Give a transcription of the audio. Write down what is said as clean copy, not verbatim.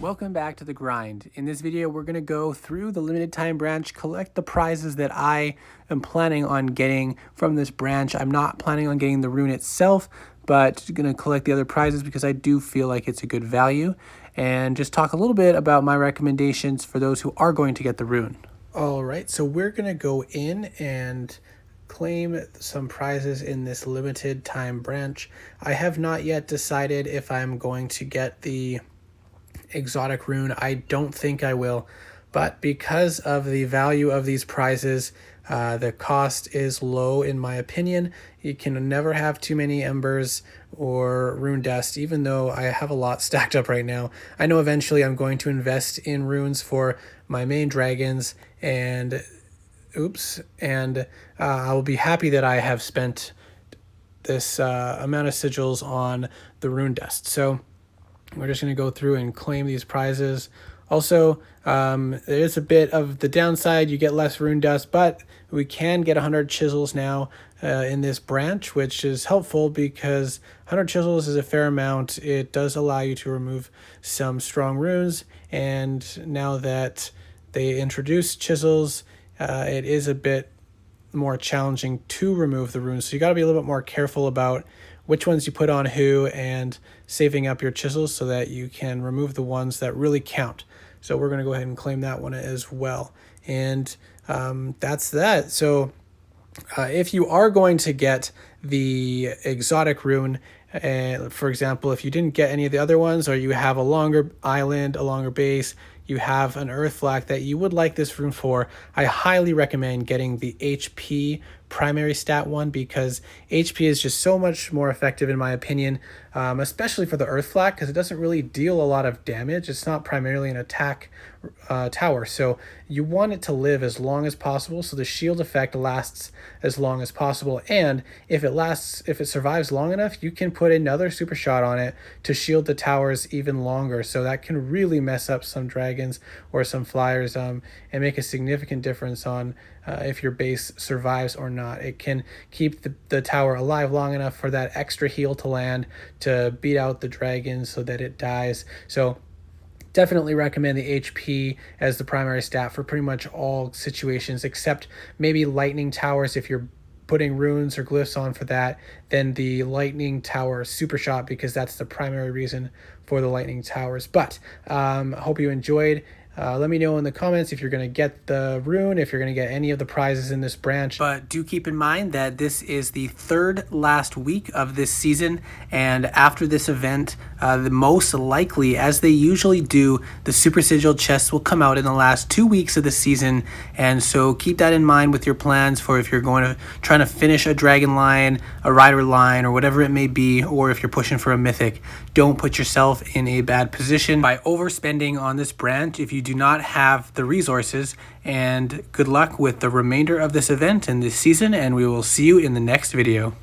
Welcome back to the grind. In this video, we're going to go through the limited time branch, collect the prizes that I am planning on getting from this branch. I'm not planning on getting the rune itself, but going to collect the other prizes because I do feel like it's a good value, and just talk a little bit about my recommendations for those who are going to get the rune. All right, so we're going to go in and claim some prizes in this limited time branch. I have not yet decided if I'm going to get the exotic rune. I don't think I will, but because of the value of these prizes, the cost is low in my opinion. You can never have too many embers or rune dust, even though I have a lot stacked up right now. I know eventually I'm going to invest in runes for my main dragons, and I will be happy that I have spent this amount of sigils on the rune dust. So we're just going to go through and claim these prizes. Also, there is a bit of the downside. You get less rune dust, but we can get 100 chisels now in this branch, which is helpful because 100 chisels is a fair amount. It does allow you to remove some strong runes, and now that they introduce chisels, it is a bit more challenging to remove the runes. So you got to be a little bit more careful about which ones you put on who and saving up your chisels so that you can remove the ones that really count. So we're going to go ahead and claim that one as well. And that's that. So if you are going to get the exotic rune, for example, if you didn't get any of the other ones, or you have a longer island, a longer base, you have an earth flak that you would like this rune for, I highly recommend getting the HP primary stat one, because HP is just so much more effective in my opinion, especially for the earth flak, because it doesn't really deal a lot of damage. It's not primarily an attack tower, so you want it to live as long as possible, so the shield effect lasts as long as possible. And if it survives long enough, you can put another super shot on it to shield the towers even longer. So that can really mess up some dragons or some flyers, and make a significant difference on if your base survives or not. It can keep the tower alive long enough for that extra heal to land to beat out the dragon so that it dies. So definitely recommend the HP as the primary stat for pretty much all situations, except maybe lightning towers. If you're putting runes or glyphs on for that, then the lightning tower super shot, because that's the primary reason for the lightning towers. But I hope you enjoyed. Let me know in the comments if you're going to get the rune, if you're going to get any of the prizes in this branch. But do keep in mind that this is the third last week of this season, and after this event, the most likely, as they usually do, the super sigil chests will come out in the last 2 weeks of the season. And so keep that in mind with your plans for if you're trying to finish a dragon line, a rider line, or whatever it may be, or if you're pushing for a mythic. Don't put yourself in a bad position by overspending on this branch if you do not have the resources. And good luck with the remainder of this event and this season, and we will see you in the next video.